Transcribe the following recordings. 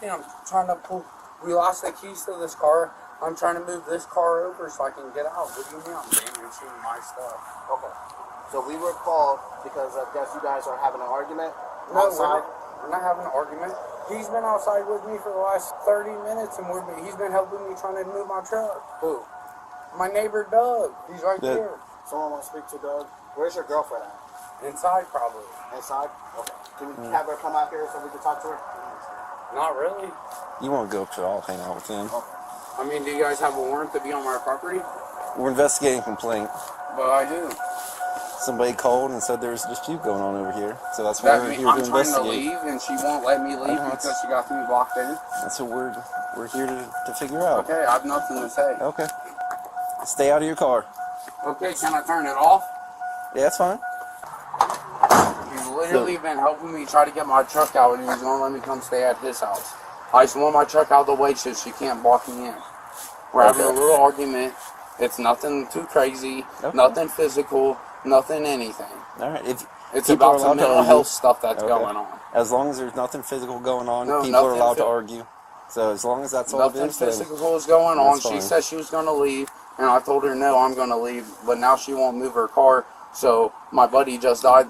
nothing. I'm trying to pull. We lost the keys to this car. I'm trying to move this car over so I can get out. What do you mean I'm damaging my stuff? Okay. So we were called because I guess you guys are having an argument outside. We're not having an argument. He's been outside with me for the last 30 minutes, and he's been helping me trying to move my truck. Who? My neighbor, Doug. He's right there. Someone want to speak to Doug? Where's your girlfriend at? Inside, probably. Inside? Okay. Can we have her come out here so we can talk to her? Not really. You won't go to all hang out with him. Okay. I mean, do you guys have a warrant to be on my property? We're investigating a complaint. But I do. Somebody called and said there was a dispute going on over here. So that's why we're here to investigate. I'm trying to leave and she won't let me leave because she got me locked in. That's what we're here to figure out. Okay, I have nothing to say. Okay. Stay out of your car. Okay, can I turn it off? Yeah, that's fine. He's literally been helping me try to get my truck out, and he's gonna let me come stay at his house. I just want my truck out of the way so she can't block me in. We're having a little argument. It's nothing too crazy, nothing physical, nothing anything. All right. It's about some mental health stuff that's going on. As long as there's nothing physical going on, no, people are allowed to argue. So as long as that's all it is, nothing physical is going on. Fine. She said she was going to leave, and I told her, no, I'm going to leave. But now she won't move her car. So my buddy just died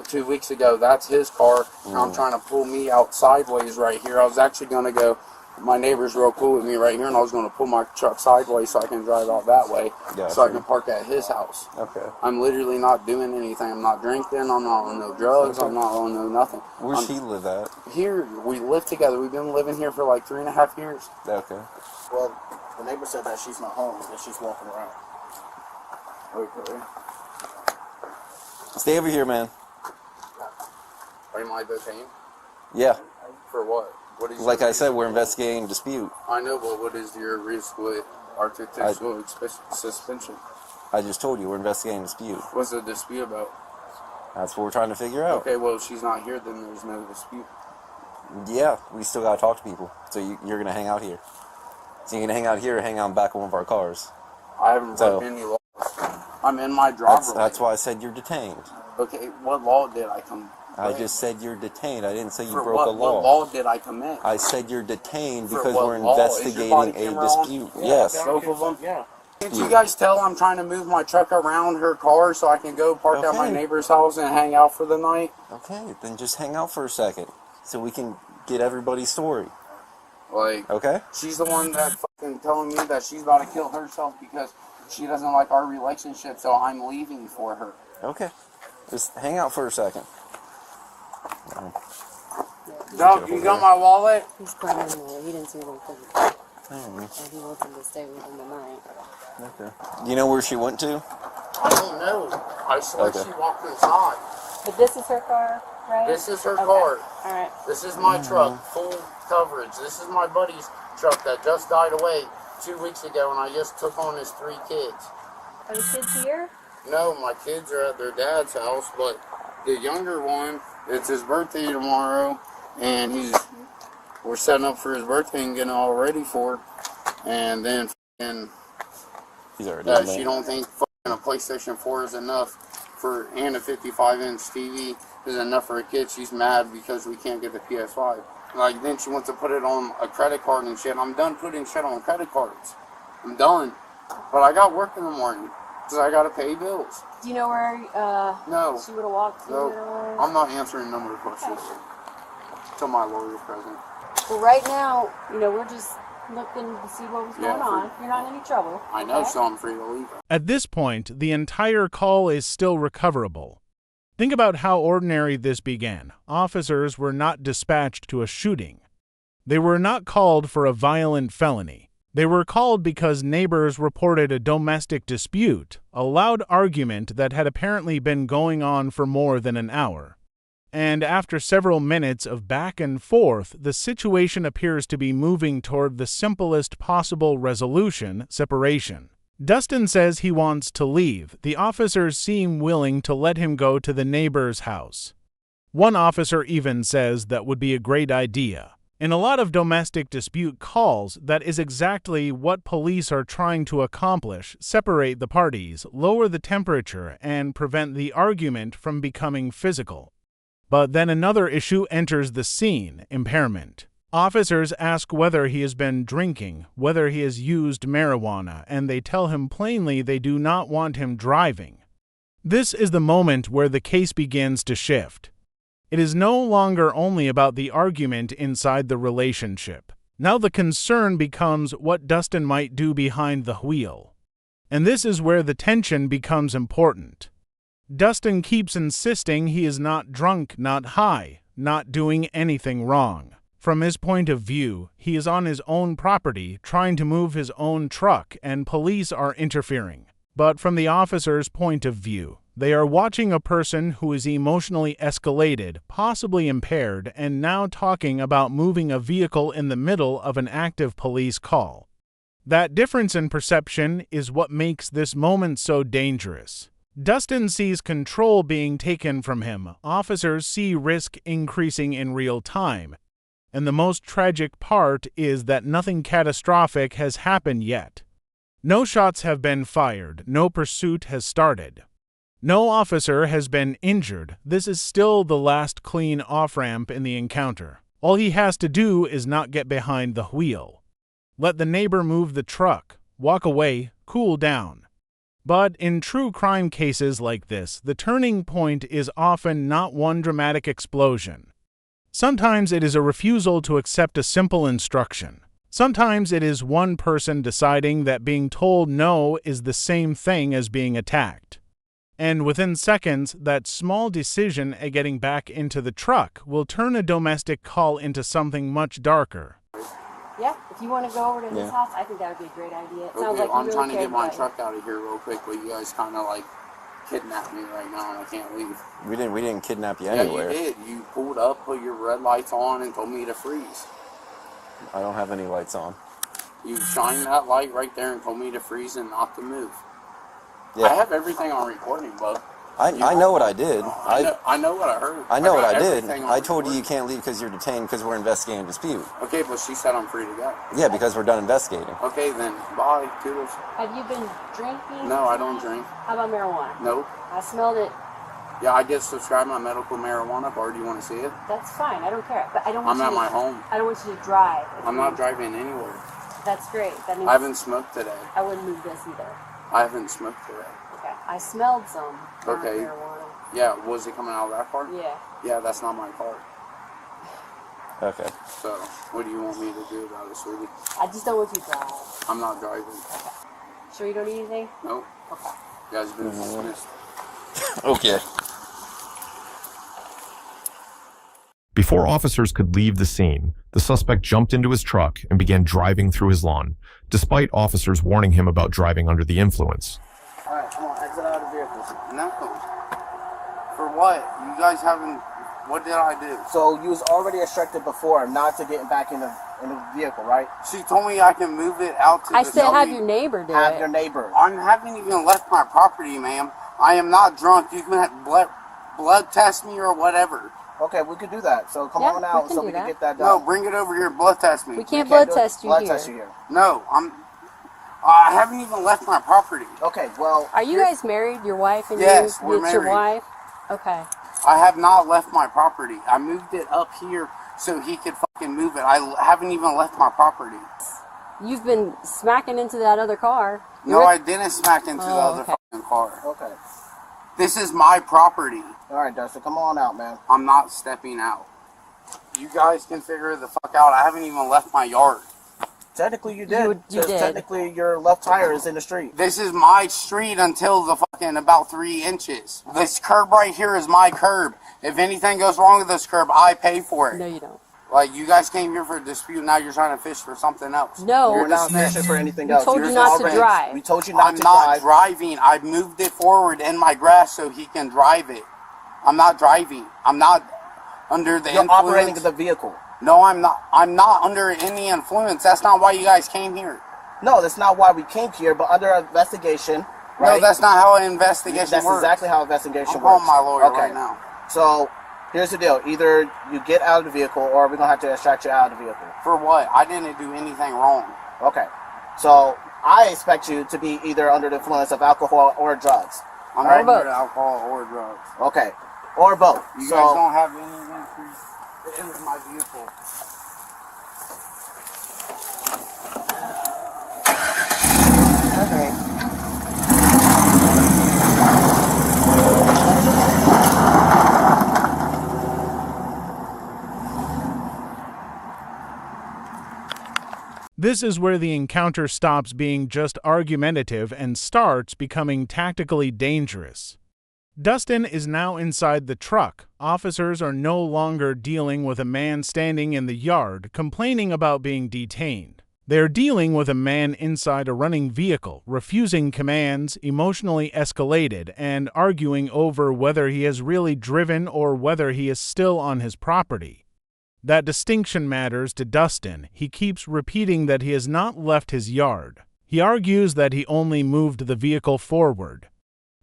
2 weeks ago. That's his car. And I'm trying to pull me out sideways right here. I was actually going to go. My neighbor's real cool with me right here, and I was going to pull my truck sideways so I can drive out that way, so I can park at his house. Okay. I'm literally not doing anything. I'm not drinking. I'm not on no drugs. I'm not on no nothing. Where's she live at? Here. We live together. We've been living here for like 3.5 years. Okay. Well, the neighbor said that she's not home, that she's walking around. Okay. Stay over here, man. Am I detained? Yeah. For what? What is like I said, we're investigating a dispute. I know, but what is your risk with artificial suspension? I just told you we're investigating a dispute. What's the dispute about? That's what we're trying to figure out. Okay, well, if she's not here, then there's no dispute. Yeah, we still got to talk to people. So you're going to hang out here. So you're going to hang out here or hang out in the back of one of our cars? I haven't broken any laws. I'm in my driver. That's why I said you're detained. Okay, what law did I commit? I just said you're detained. I didn't say you broke a law. What law did I commit? I said you're detained because we're investigating a dispute. Yes. Both of them? Yeah. Can't you guys tell I'm trying to move my truck around her car so I can go park at my neighbor's house and hang out for the night? Okay, then just hang out for a second so we can get everybody's story. Like, okay? She's the one that fucking telling me that she's about to kill herself because she doesn't like our relationship, so I'm leaving for her. Okay. Just hang out for a second. Doug, you got my wallet? He's playing in there. He didn't see anything. And he wants him to stay with him tonight. Okay. Do you know where she went to? I don't know. I swear she walked inside. But this is her car, right? This is her car. Alright. This is my truck, full coverage. This is my buddy's truck that just died away 2 weeks ago, and I just took on his 3 kids. Are the kids here? No, my kids are at their dad's house, but the younger one, it's his birthday tomorrow, and we're setting up for his birthday and getting all ready for it. And then she don't think a PlayStation 4 is enough and a 55-inch TV is enough for a kid. She's mad because we can't get the PS5. Like, then she wants to put it on a credit card and shit. I'm done putting shit on credit cards. I'm done. But I got work in the morning because I got to pay bills. Do you know where no. she would have walked to? No. I'm not answering a number of questions till my lawyer's present. Well, right now, we're just looking to see what was going on. You're not in any trouble. I know, so I'm free to leave. At this point, the entire call is still recoverable. Think about how ordinary this began. Officers were not dispatched to a shooting. They were not called for a violent felony. They were called because neighbors reported a domestic dispute, a loud argument that had apparently been going on for more than an hour. And after several minutes of back and forth, the situation appears to be moving toward the simplest possible resolution, separation. Dustin says he wants to leave. The officers seem willing to let him go to the neighbor's house. One officer even says that would be a great idea. In a lot of domestic dispute calls, that is exactly what police are trying to accomplish: separate the parties, lower the temperature, and prevent the argument from becoming physical. But then another issue enters the scene: impairment. Officers ask whether he has been drinking, whether he has used marijuana, and they tell him plainly they do not want him driving. This is the moment where the case begins to shift. It is no longer only about the argument inside the relationship. Now the concern becomes what Dustin might do behind the wheel. And this is where the tension becomes important. Dustin keeps insisting he is not drunk, not high, not doing anything wrong. From his point of view, he is on his own property, trying to move his own truck, and police are interfering. But from the officer's point of view, they are watching a person who is emotionally escalated, possibly impaired, and now talking about moving a vehicle in the middle of an active police call. That difference in perception is what makes this moment so dangerous. Dustin sees control being taken from him. Officers see risk increasing in real time. And the most tragic part is that nothing catastrophic has happened yet. No shots have been fired. No pursuit has started. No officer has been injured. This is still the last clean off-ramp in the encounter. All he has to do is not get behind the wheel. Let the neighbor move the truck, walk away, cool down. But in true crime cases like this, the turning point is often not one dramatic explosion. Sometimes it is a refusal to accept a simple instruction. Sometimes it is one person deciding that being told no is the same thing as being attacked. And within seconds, that small decision at getting back into the truck will turn a domestic call into something much darker. Yeah, if you want to go over to his house, I think that would be a great idea. It sounds like you I'm really trying to care get my about it. truck out of here real quick, but you guys kind of like kidnapped me right now and I can't leave. We didn't kidnap you Yeah, anywhere. you did. You pulled up, put your red lights on, and told me to freeze. I don't have any lights on. You shined that light right there and told me to freeze and not to move. Yeah. I have everything on recording, bub. I know what I did. I know what I heard. I know what got I did. everything on I told you recording. you can't leave because you're detained because we're investigating a dispute. Okay, but she said I'm free to go. Yeah, because we're done investigating. Okay, then bye, toodles. Have you been drinking? No, I don't drink. How about marijuana? Nope. I smelled it. Yeah, I get subscribed my medical marijuana card. Do you want to see it? That's fine. I don't care. But I don't want I'm you at to, my home. I don't want you to drive. I'm not driving anywhere. That's great. That means I haven't smoked today. I wouldn't move this either. I haven't smoked today. Okay. I smelled some Okay. marijuana. Yeah, was it coming out of that car? Yeah. Yeah, that's not my car. Okay. So, what do you want me to do about it, sweetie? I just don't want you to drive. I'm not driving. Sure you don't need anything? Nope. Okay. You guys been dismissed. Okay. Before officers could leave the scene, the suspect jumped into his truck and began driving through his lawn, despite officers warning him about driving under the influence. Alright, come on, exit out of the vehicle. No. For what? You guys haven't... What did I do? So you was already instructed before not to get back in the vehicle, right? She told me I can move it out to I the said have W. your neighbor do Have it. your neighbor. I haven't even left my property, ma'am. I am not drunk. You can blood test me or whatever. Okay, we could do that. So come Yeah, on out we can so do we can that. get that No, done. bring it over here. Blood test me. We can't We blood do it. test you blood here. test you here. No, I haven't even left my property. Okay, well. Are you guys married? Your wife and Yes, you? we're It's your married. wife? Okay. I have not left my property. I moved it up here so he could fucking move it. I haven't even left my property. You've been smacking into that other car. No, I didn't smack into the Oh, other okay. fucking car. Okay. This is my property. Alright, Dustin, come on out, man. I'm not stepping out. You guys can figure the fuck out. I haven't even left my yard. Technically, you did. You 'cause did. Technically, your left tire is in the street. This is my street until the fucking about 3 inches. This curb right here is my curb. If anything goes wrong with this curb, I pay for it. No, you don't. Like, you guys came here for a dispute, now you're trying to fish for something else. No. We're not dismissed. fishing for anything We else. told You're you not to already- drive. We told you not I'm to not drive. driving. I moved it forward in my grass so he can drive it. I'm not driving. I'm not under the You're influence. operating the vehicle. No, I'm not. I'm not under any influence. That's not why you guys came here. No, that's not why we came here, but under investigation, right? No, that's not how an investigation That's works. exactly how investigation I'm works. calling my lawyer Okay. right now. So, here's the deal. Either you get out of the vehicle, or we're going to have to extract you out of the vehicle. For what? I didn't do anything wrong. Okay. So, I expect you to be either under the influence of alcohol or drugs. I'm Or not both. under alcohol or drugs. Okay. Or both. You So, guys don't have any entries. It was my vehicle. This is where the encounter stops being just argumentative and starts becoming tactically dangerous. Dustin is now inside the truck. Officers are no longer dealing with a man standing in the yard complaining about being detained. They're dealing with a man inside a running vehicle, refusing commands, emotionally escalated, and arguing over whether he has really driven or whether he is still on his property. That distinction matters to Dustin. He keeps repeating that he has not left his yard. He argues that he only moved the vehicle forward.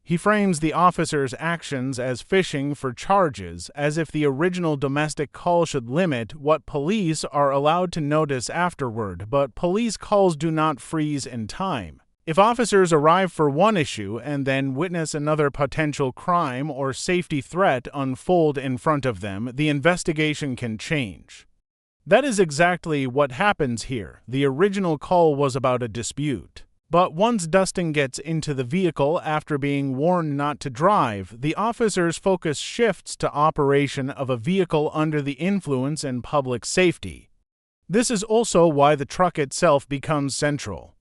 He frames the officer's actions as fishing for charges, as if the original domestic call should limit what police are allowed to notice afterward, but police calls do not freeze in time. If officers arrive for one issue and then witness another potential crime or safety threat unfold in front of them, the investigation can change. That is exactly what happens here. The original call was about a dispute. But once Dustin gets into the vehicle after being warned not to drive, the officer's focus shifts to operation of a vehicle under the influence and public safety. This is also why the truck itself becomes central.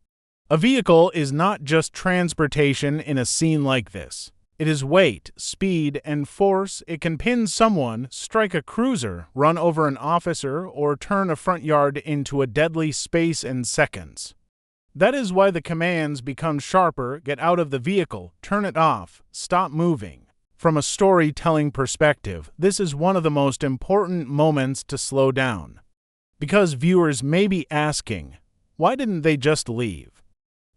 A vehicle is not just transportation in a scene like this. It is weight, speed, and force. It can pin someone, strike a cruiser, run over an officer, or turn a front yard into a deadly space in seconds. That is why the commands become sharper: get out of the vehicle, turn it off, stop moving. From a storytelling perspective, this is one of the most important moments to slow down. Because viewers may be asking, why didn't they just leave?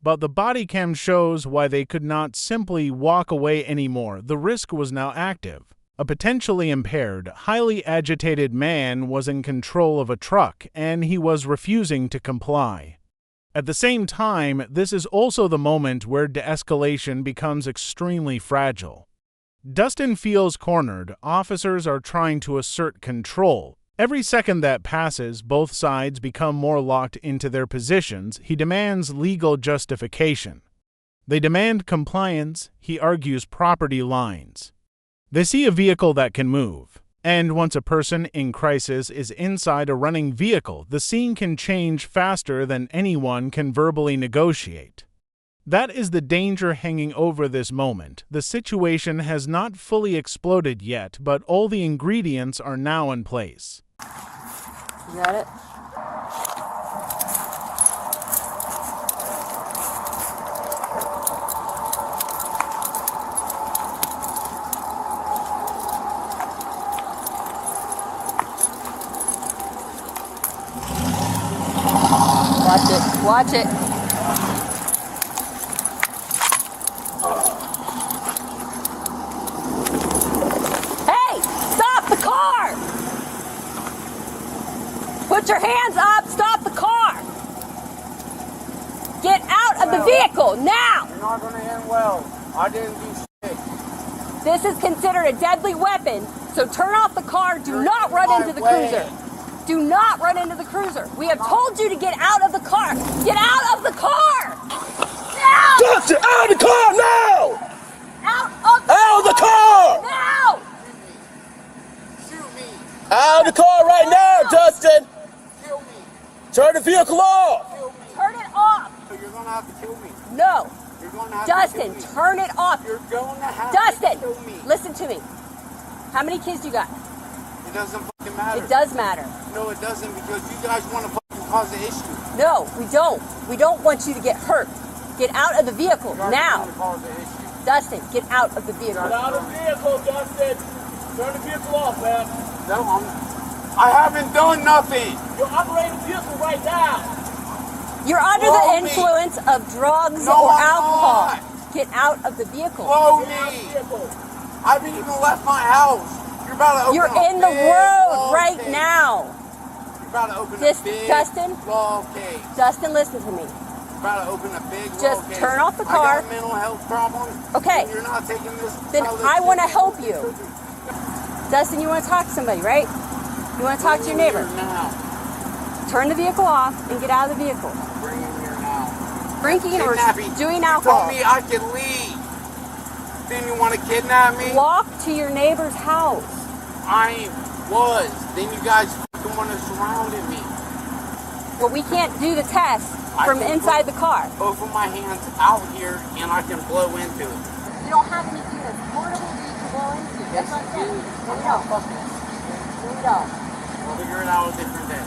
But the body cam shows why they could not simply walk away anymore. The risk was now active. A potentially impaired, highly agitated man was in control of a truck, and he was refusing to comply. At the same time, this is also the moment where de-escalation becomes extremely fragile. Dustin feels cornered. Officers are trying to assert control. Every second that passes, both sides become more locked into their positions. He demands legal justification. They demand compliance. He argues property lines. They see a vehicle that can move. And once a person in crisis is inside a running vehicle, the scene can change faster than anyone can verbally negotiate. That is the danger hanging over this moment. The situation has not fully exploded yet, but all the ingredients are now in place. You got it? Watch it. Watch it. Hey! Stop the car! Put your hands up! Stop the car! Get out of the vehicle now! You're not going to end well. I didn't do shit. This is considered a deadly weapon, so turn off the car. Do not run into the cruiser. Do not run into the cruiser. We have told you to get out of the car. Get out of the car! Now! Dustin, out of the car now! Out of the car! Now! Shoot me. Out of the car right now, Dustin! Kill me. Turn the vehicle off! Kill me. Turn it off. You're going to have to kill me. No. You're going to have Dustin, to kill me. turn it off. You're going to have Dustin, to kill me. listen to me. How many kids you got? It doesn't fucking matter. It does matter. No, it doesn't, because you guys want to fucking cause the issue. No, we don't. We don't want you to get hurt. Get out of the vehicle You guys now. want to cause the issue. Dustin, get out of the vehicle. Get out of the vehicle, Dustin! Turn the vehicle off, man! No, I haven't done nothing. You're operating the vehicle right now! You're under Blow the me. influence of drugs No, or I'm alcohol. not. Get out of the vehicle. Blow Get out of the me. vehicle! I haven't even left my house. You're about to open You're a in the big road law right case. now. You're about to open This- a big Dustin? law case. Dustin, listen to me. You're about to open a big Just law case. turn off the car. I got mental health problems. Okay. And you're not taking this. Then solid I want to shit. help you. Dustin, you want to talk to somebody, right? You want to talk to your Bring neighbor. him here now. Turn the vehicle off and get out of the vehicle. Bring him here now. Drinking or Kidnapping. doing You alcohol. told me I could leave. Then you want to kidnap me? Walk to your neighbor's house. I was. Then you guys fucking want to surround me. but we can't do the test from inside the car. Both of my hands out here, and I can blow into it. You don't have anything that's portable that you can blow into. That's what I'm saying. No, we don't. We'll figure it out a different day.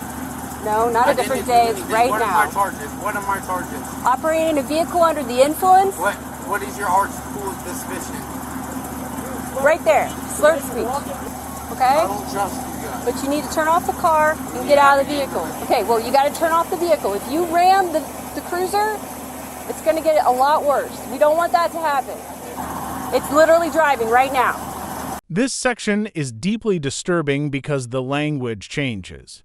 No, not a different day. It's right What now. are my charges? What are my charges? Operating a vehicle under the influence. What is your article of suspicion? Right there. Slurred speech. Okay? I don't trust you guys. But you need to turn off the car and get out of the vehicle. Okay, well, you got to turn off the vehicle. If you ram the cruiser, it's going to get a lot worse. We don't want that to happen. It's literally driving right now. This section is deeply disturbing because the language changes.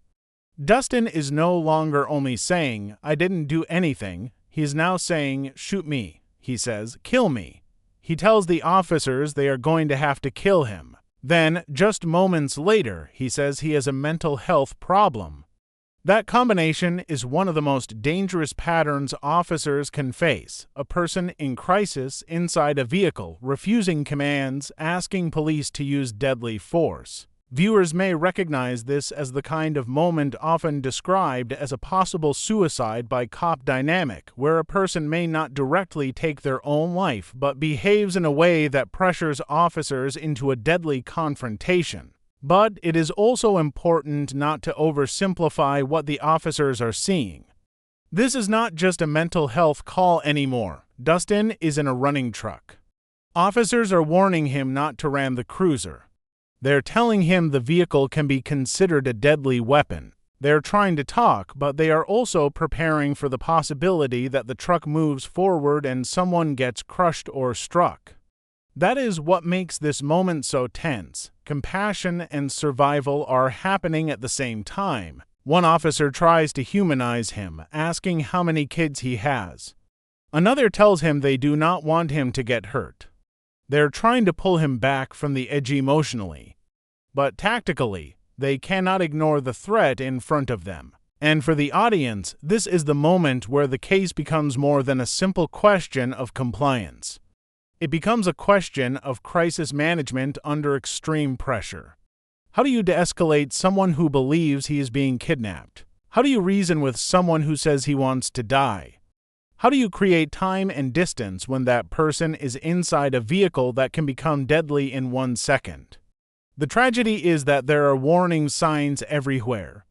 Dustin is no longer only saying, "I didn't do anything." He is now saying, "Shoot me." He says, "Kill me." He tells the officers they are going to have to kill him. Then, just moments later, he says he has a mental health problem. That combination is one of the most dangerous patterns officers can face: a person in crisis inside a vehicle, refusing commands, asking police to use deadly force. Viewers may recognize this as the kind of moment often described as a possible suicide by cop dynamic, where a person may not directly take their own life but behaves in a way that pressures officers into a deadly confrontation. But it is also important not to oversimplify what the officers are seeing. This is not just a mental health call anymore. Dustin is in a running truck. Officers are warning him not to ram the cruiser. They're telling him the vehicle can be considered a deadly weapon. They're trying to talk, but they are also preparing for the possibility that the truck moves forward and someone gets crushed or struck. That is what makes this moment so tense. Compassion and survival are happening at the same time. One officer tries to humanize him, asking how many kids he has. Another tells him they do not want him to get hurt. They're trying to pull him back from the edge emotionally. But tactically, they cannot ignore the threat in front of them. And for the audience, this is the moment where the case becomes more than a simple question of compliance. It becomes a question of crisis management under extreme pressure. How do you de-escalate someone who believes he is being kidnapped? How do you reason with someone who says he wants to die? How do you create time and distance when that person is inside a vehicle that can become deadly in 1 second? The tragedy is that there are warning signs everywhere.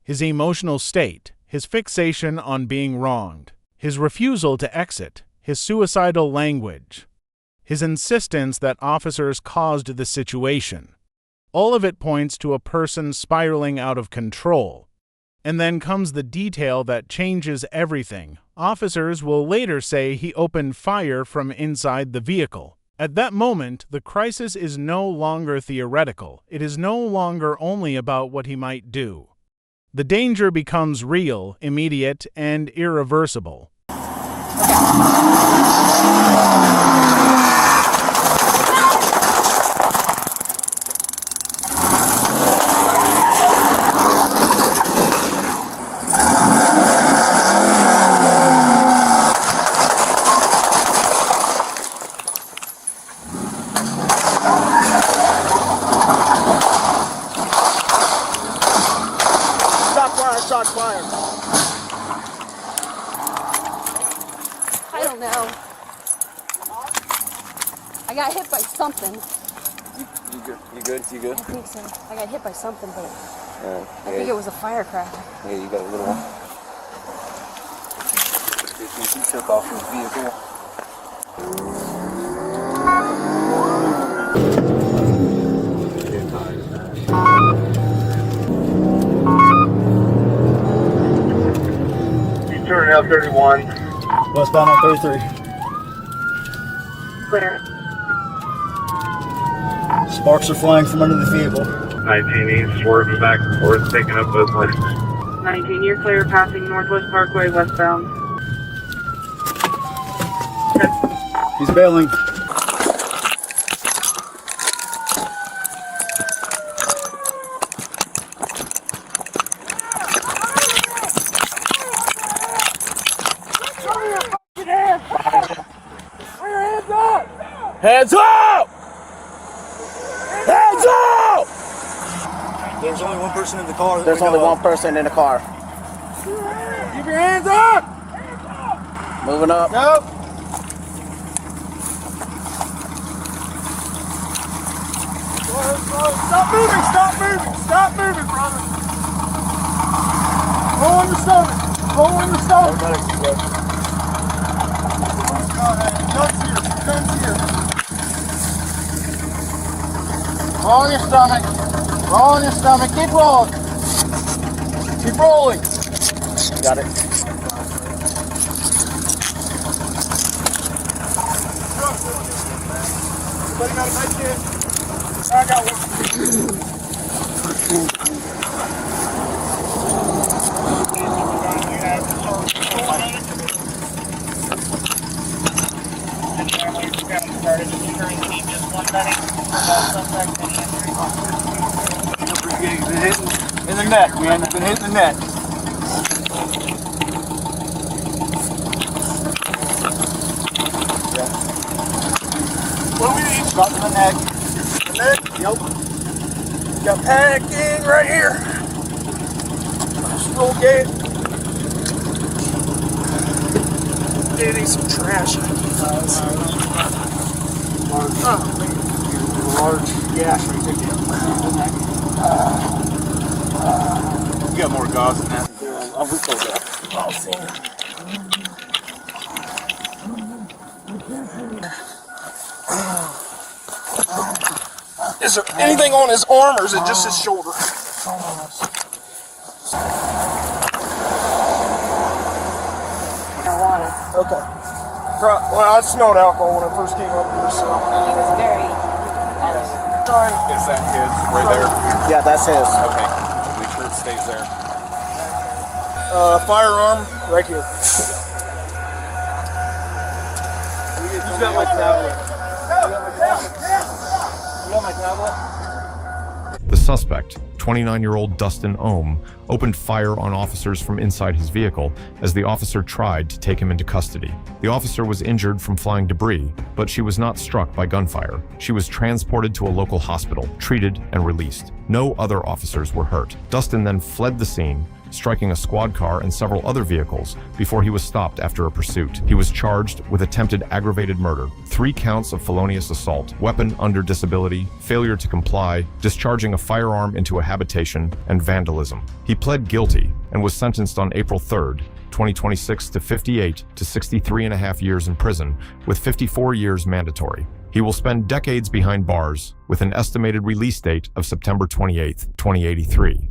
His emotional state, his fixation on being wronged, his refusal to exit, his suicidal language, his insistence that officers caused the situation. All of it points to a person spiraling out of control. And then comes the detail that changes everything. Officers will later say he opened fire from inside the vehicle. At that moment, the crisis is no longer theoretical. It is no longer only about what he might do. The danger becomes real, immediate, and irreversible. Shots fired. I don't know. I got hit by something. You good? You good? You good? I think so. I got hit by something, but Yeah. I think it was a firecracker. Yeah, you got a little one. He took off his vehicle. Turn out 31. Westbound on 33. Clear. Sparks are flying from under the vehicle. 19 East, swerving back and forth, taking up both lanes. 19, you're clear, passing Northwest Parkway westbound. He's bailing. Hands up! Hands up! There's only one person in the car. There's only one person in the car. Keep your hands up! Moving up. Go! Stop moving, brother. Roll on your stomach. Guns here. Roll on your stomach. Keep rolling. Got it. Everybody got a nice kid? I got one. In the neck, man. Been hitting the neck. What do we need? Shot in the neck. The neck? Yep. Got packing right here. Still gate. Getting some trash. Large gash right there. You got more gauze than that. I'll refill that. I'll see. Is there anything on his arm, or is it just his shoulder? Okay. Well, I smelled alcohol when I first came up here, so. He was very. Sorry. Is that his right there? Yeah, that's his. Okay. Make sure it stays there. Firearm right here. He's got my tablet. You got my tablet? The suspect, 29-year-old Dustin O, opened fire on officers from inside his vehicle as the officer tried to take him into custody. The officer was injured from flying debris, but she was not struck by gunfire. She was transported to a local hospital, treated, and released. No other officers were hurt. Dustin then fled the scene, striking a squad car and several other vehicles before he was stopped after a pursuit. He was charged with attempted aggravated murder, 3 counts of felonious assault, weapon under disability, failure to comply, discharging a firearm into a habitation, and vandalism. He pled guilty and was sentenced on April 3rd, 2026 to 58 to 63.5 years in prison, with 54 years mandatory. He will spend decades behind bars with an estimated release date of September 28, 2083.